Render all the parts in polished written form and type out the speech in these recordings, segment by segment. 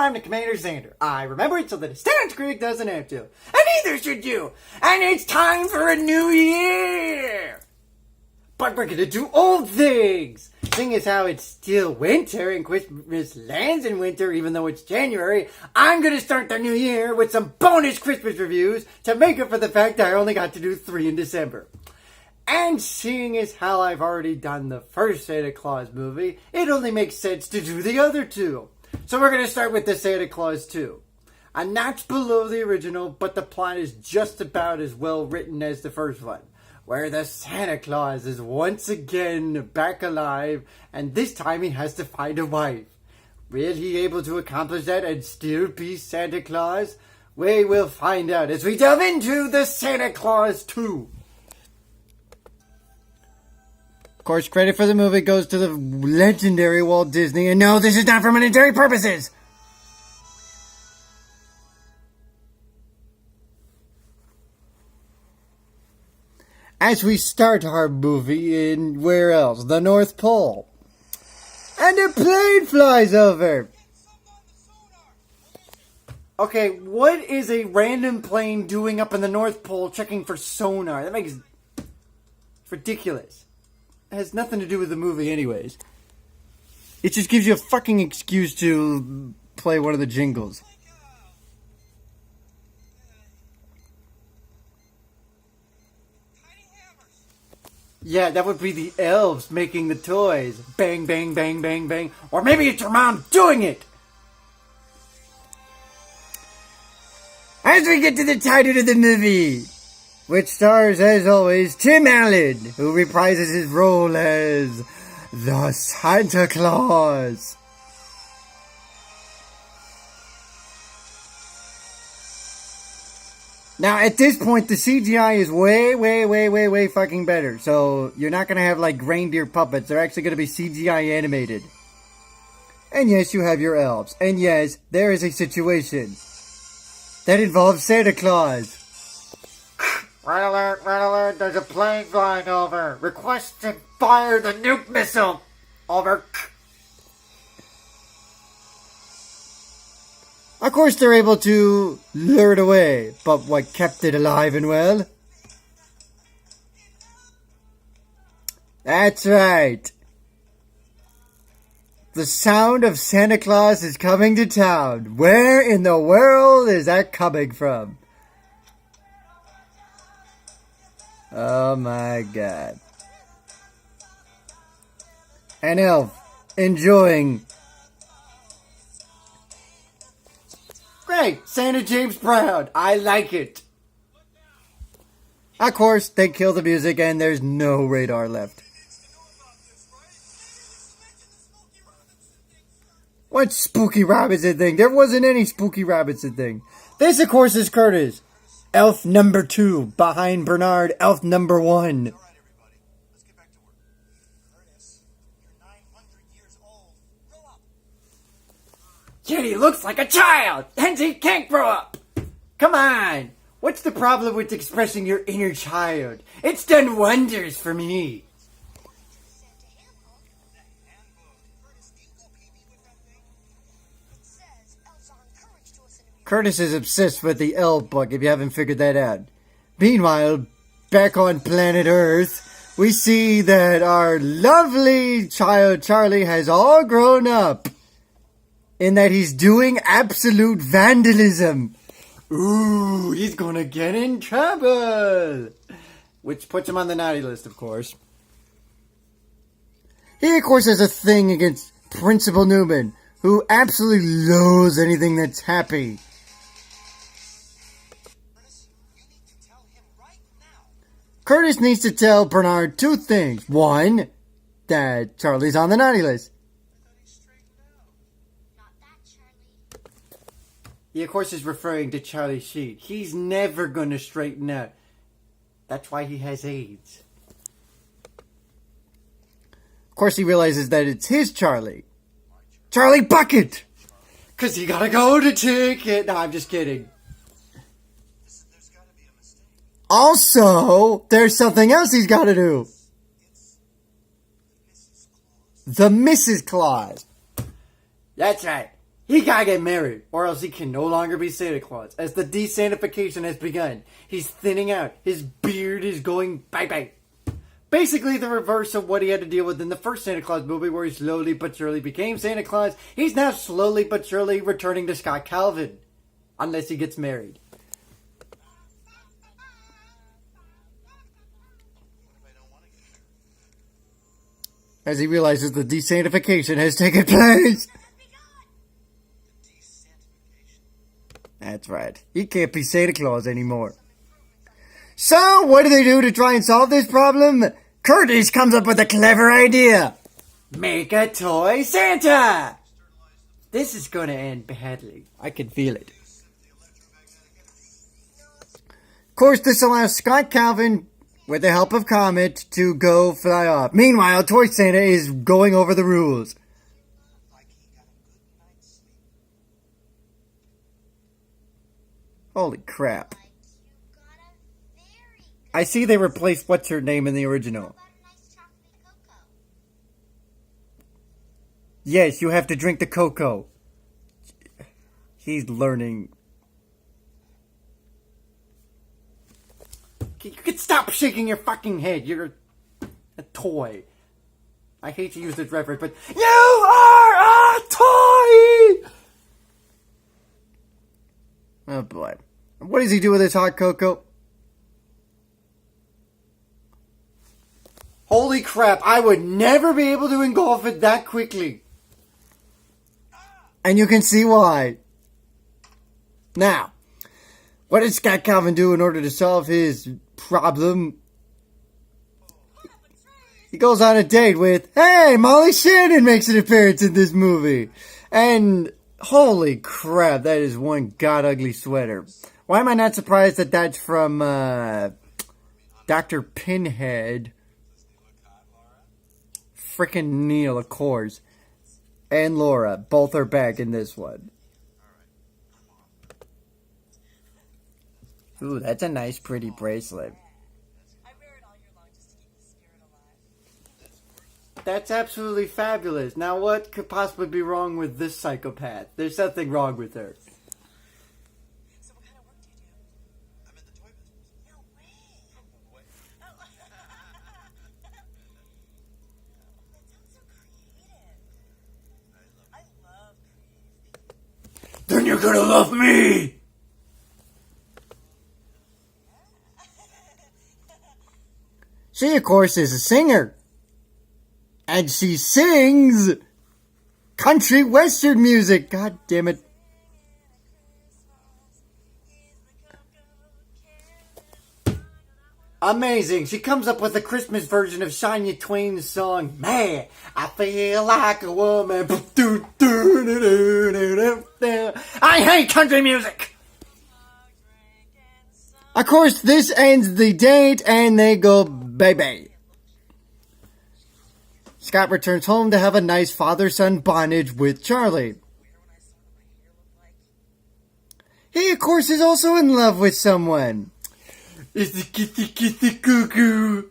I'm the CommanderZander. I remember it so that a Stan's Creek doesn't have to. And neither should you. And it's time for a new year. But we're gonna do old things. Seeing as how it's still winter and Christmas lands in winter even though it's January, I'm gonna start the new year with some bonus Christmas reviews to make up for the fact that I only got to do 3 in December. And seeing as how I've already done the first Santa Claus movie, it only makes sense to do the other 2. So we're going to start with the Santa Claus 2. A notch below the original, but the plot is just about as well written as the first one, where the Santa Claus is once again back alive, and this time he has to find a wife. Will he be able to accomplish that and still be Santa Claus? We will find out as we delve into the Santa Claus 2. Of course, credit for the movie goes to the legendary Walt Disney, and no, this is not for monetary purposes! As we start our movie in, where else? The North Pole. And a plane flies over! Okay, what is a random plane doing up in the North Pole checking for sonar? That makes... It's ridiculous. It has nothing to do with the movie anyways. It just gives you a fucking excuse to play one of the jingles. Yeah, that would be the elves making the toys. Bang, bang, bang, bang, bang. Or maybe it's your mom doing it! As we get to the title of the movie, which stars, as always, Tim Allen, who reprises his role as the Santa Claus. Now, at this point, the CGI is way fucking better. So, you're not going to have, like, reindeer puppets. They're actually going to be CGI animated. And yes, you have your elves. And yes, there is a situation that involves Santa Claus. Red alert, there's a plane flying over. Request to fire the nuke missile. Over. Of course they're able to lure it away, but what kept it alive and well? That's right. The sound of Santa Claus is coming to town. Where in the world is that coming from? Oh my god. An elf enjoying. Great! Santa James Brown! I like it! Of course, they kill the music and there's no radar left. What Spooky Robinson thing? There wasn't any Spooky Robinson thing. This, of course, is Curtis. Elf number 2, behind Bernard, elf number 1. All right, everybody. Let's get back to work. Curtis, you're 900 years old. Grow up. Yet he looks like a child! Hence he can't grow up! Come on! What's the problem with expressing your inner child? It's done wonders for me! Curtis is obsessed with the elf book, if you haven't figured that out. Meanwhile, back on planet Earth, we see that our lovely child Charlie has all grown up. In that he's doing absolute vandalism. Ooh, he's gonna get in trouble. Which puts him on the naughty list, of course. He, of course, has a thing against Principal Newman, who absolutely loathes anything that's happy. Curtis needs to tell Bernard 2 things. 1, that Charlie's on the naughty list. He, of course, is referring to Charlie Sheen. He's never going to straighten out. That's why he has AIDS. Of course, he realizes that it's his Charlie. Charlie Bucket! Because he gotta go to take it. No, I'm just kidding. Also, there's something else he's gotta do. The Mrs. Claus. That's right. He gotta get married, or else he can no longer be Santa Claus, as the desantification has begun. He's thinning out. His beard is going bye-bye. Basically the reverse of what he had to deal with in the first Santa Claus movie, where he slowly but surely became Santa Claus. He's now slowly but surely returning to Scott Calvin. Unless he gets married. As he realizes the desantification has taken place. That's right. He can't be Santa Claus anymore. So, what do they do to try and solve this problem? Curtis comes up with a clever idea. Make a toy Santa! This is gonna end badly. I can feel it. Of course, this allows Scott Calvin, with the help of Comet, to go fly off. Meanwhile, Toy Santa is going over the rules. Holy crap. I see they replaced what's her name in the original. Yes, you have to drink the cocoa. He's learning. You can stop shaking your fucking head. You're a toy. I hate to use this reference, but you are a toy! Oh boy. What does he do with his hot cocoa? Holy crap, I would never be able to engulf it that quickly. And you can see why. Now, what did Scott Calvin do in order to solve his problem? He goes on a date with, hey, Molly Shannon makes an appearance in this movie. And holy crap, that is one god ugly sweater. Why am I not surprised that that's from Dr. Pinhead? Frickin' Neil, of course. And Laura, both are back in this one. Ooh, that's a nice, pretty bracelet. I wear it all year long just to keep the spirit alive. That's absolutely fabulous. Now, what could possibly be wrong with this psychopath? There's something wrong with her. So what kind of work do you do? I'm in the toy business. No way. What? Oh. That sounds so creative. I love creative people. Then you're gonna love me! She, of course, is a singer. And she sings country western music. God damn it. Amazing. She comes up with a Christmas version of Shania Twain's song, Man, I Feel Like a Woman. I hate country music. Of course, this ends the date, and they go bye-bye. Scott returns home to have a nice father-son bondage with Charlie. He, of course, is also in love with someone. It's the kissy cuckoo.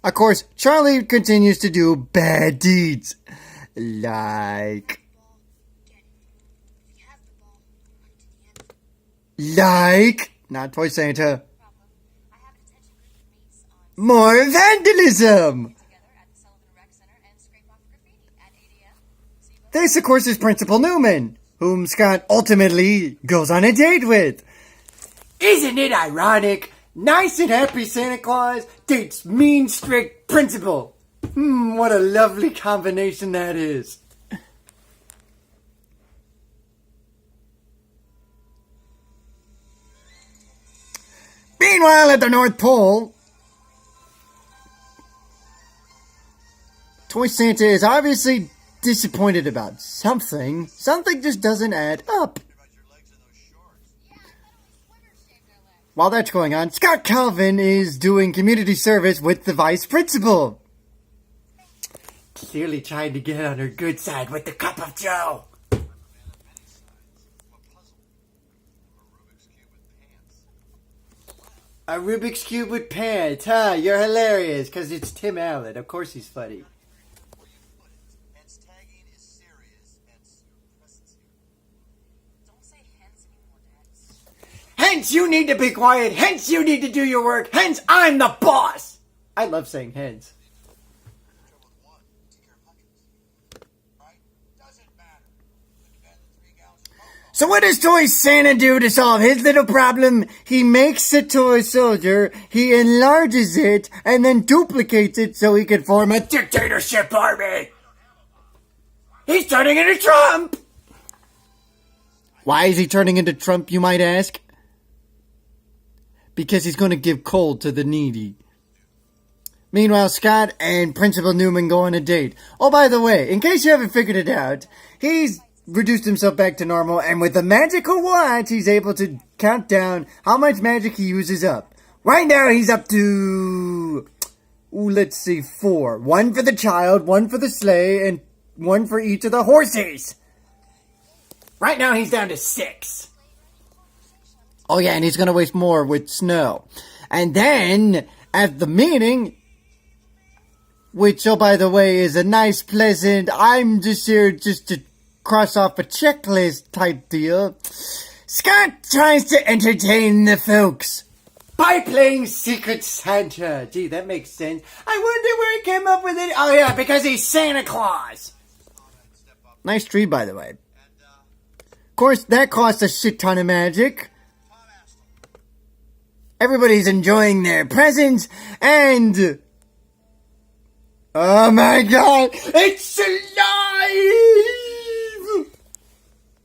Of course, Charlie continues to do bad deeds. Like, not Toy Santa. More vandalism! This, of course, is Principal Newman, whom Scott ultimately goes on a date with. Isn't it ironic? Nice and happy Santa Claus dates mean, strict principal. What a lovely combination that is. Meanwhile, at the North Pole, Toy Santa is obviously disappointed about something. Something just doesn't add up. While that's going on, Scott Calvin is doing community service with the vice principal. Clearly trying to get on her good side with the cup of joe. A Rubik's Cube with pants, huh? You're hilarious, because it's Tim Allen. Of course he's funny. Hence, tagging is serious and Hence, you need to be quiet. Hence, you need to do your work. Hence, I'm the boss. I love saying hence. Trouble with one, take care of hundreds. Right? Doesn't matter. Could depend on 3 gallons of cocoa. So what does Toy Santa do to solve his little problem? He makes a toy soldier, he enlarges it, and then duplicates it so he can form a dictatorship army. He's turning into Trump! Why is he turning into Trump, you might ask? Because he's going to give coal to the needy. Meanwhile, Scott and Principal Newman go on a date. Oh, by the way, in case you haven't figured it out, he's reduced himself back to normal, and with a magical watch, he's able to count down how much magic he uses up. Right now, he's up to, let's see, 4. 1 for the child, 1 for the sleigh, and 1 for each of the horses. Right now, he's down to 6. Oh, yeah, and he's going to waste more with snow. And then, at the meeting, which, oh, by the way, is a nice, pleasant, I'm just here just to cross off a checklist type deal, Scott tries to entertain the folks by playing Secret Santa. Gee, that makes sense. I wonder where he came up with it. Oh, yeah, because he's Santa Claus. Nice tree, by the way. Of course, that costs a shit ton of magic. Everybody's enjoying their presents, and oh my god, it's alive!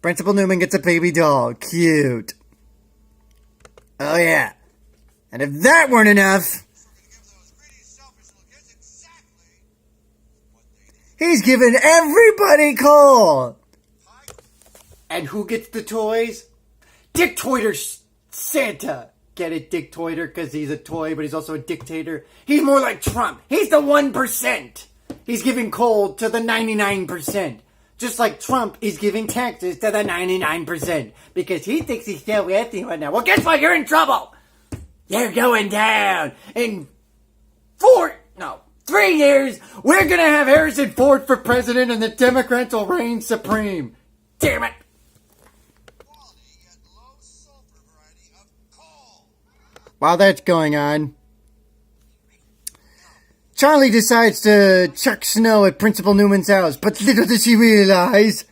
Principal Newman gets a baby doll. Cute. Oh yeah. And if that weren't enough, he's giving everybody coal. And who gets the toys? Dictator Santa. Get it, dictator, because he's a toy, but he's also a dictator. He's more like Trump. He's the 1%. He's giving coal to the 99%. Just like Trump is giving taxes to the 99%. Because he thinks he's so wealthy right now. Well, guess what? You're in trouble. You're going down. In 3 years, we're going to have Harrison Ford for president and the Democrats will reign supreme. Damn it. While that's going on, Charlie decides to chuck snow at Principal Newman's house, but little does he realize,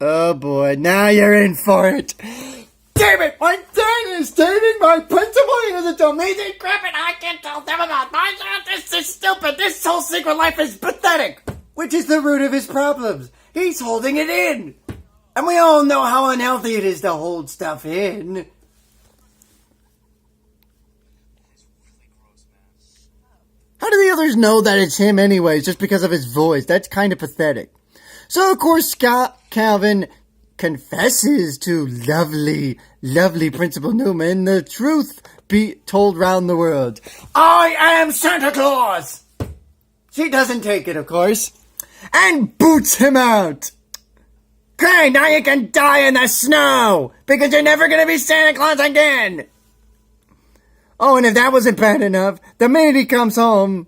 oh boy, now you're in for it. Damn it, my dad is dating my principal. He doesn't tell me this crap and I can't tell them about my dad. This is stupid. This whole secret life is pathetic. Which is the root of his problems. He's holding it in. And we all know how unhealthy it is to hold stuff in. How do the others know that it's him anyways, just because of his voice? That's kind of pathetic. So, of course, Scott Calvin confesses to lovely, lovely Principal Newman the truth be told round the world. I am Santa Claus! She doesn't take it, of course, and boots him out. Okay, now you can die in the snow, because you're never gonna be Santa Claus again! Oh, and if that wasn't bad enough, the minute he comes home,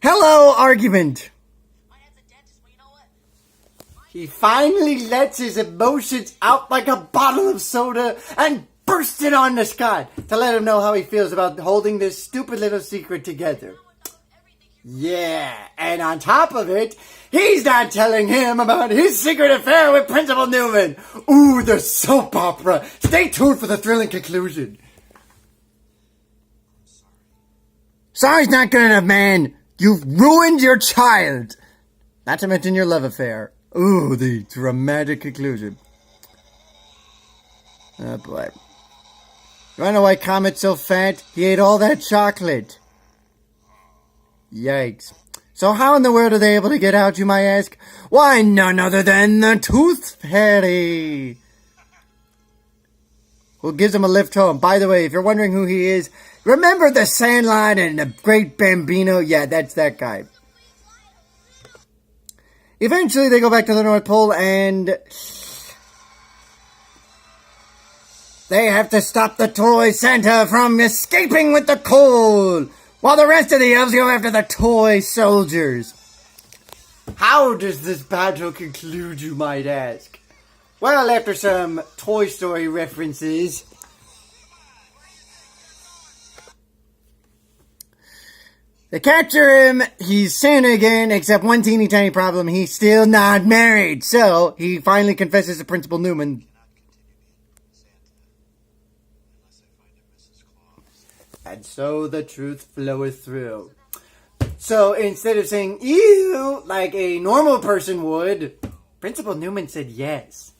hello, argument. He finally lets his emotions out like a bottle of soda and bursts it on to Scott to let him know how he feels about holding this stupid little secret together. Yeah, and on top of it, he's not telling him about his secret affair with Principal Newman. Ooh, the soap opera. Stay tuned for the thrilling conclusion. Sorry's not good enough, man. You've ruined your child. Not to mention your love affair. Ooh, the dramatic conclusion. Oh, boy. You wanna know why Comet's so fat? He ate all that chocolate. Yikes. So how in the world are they able to get out, you might ask? Why, none other than the Tooth Fairy, who gives him a lift home. By the way, if you're wondering who he is, remember the Sandlot and the Great Bambino? Yeah, that's that guy. Eventually, they go back to the North Pole, and they have to stop the toy Santa from escaping with the coal, while the rest of the elves go after the toy soldiers. How does this battle conclude, you might ask? Well, after some Toy Story references, they capture him. He's Santa again, except one teeny tiny problem. He's still not married. So he finally confesses to Principal Newman. And so the truth floweth through. So instead of saying ew like a normal person would, Principal Newman said yes.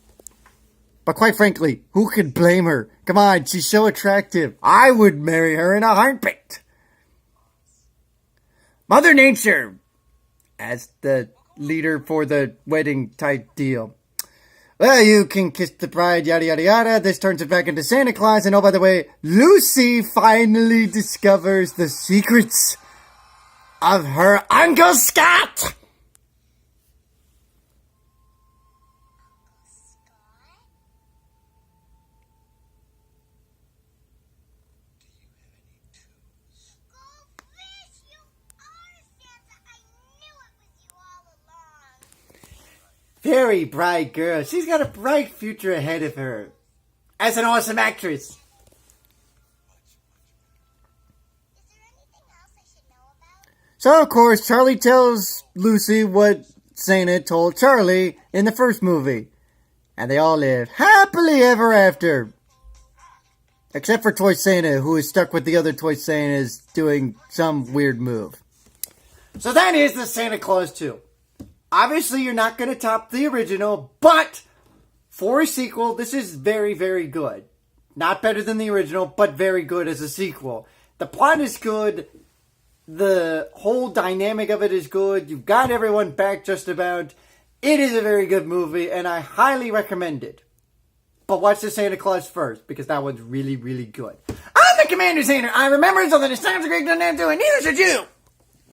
But quite frankly, who could blame her? Come on, she's so attractive. I would marry her in a heartbeat. Mother Nature, as the leader for the wedding type deal. Well, you can kiss the bride, yada yada yada. This turns it back into Santa Claus. And oh, by the way, Lucy finally discovers the secrets of her Uncle Scott. Very bright girl. She's got a bright future ahead of her. As an awesome actress. Is there anything else I should know about? So, of course, Charlie tells Lucy what Santa told Charlie in the first movie. And they all live happily ever after. Except for Toy Santa, who is stuck with the other Toy Santas doing some weird move. So that is the Santa Claus 2. Obviously, you're not going to top the original, but for a sequel, this is very, very good. Not better than the original, but very good as a sequel. The plot is good. The whole dynamic of it is good. You've got everyone back just about. It is a very good movie, and I highly recommend it. But watch the Santa Claus first, because that one's really, really good. I'm the CommanderZander. I remember something that sounds great, doesn't have to, and neither should you.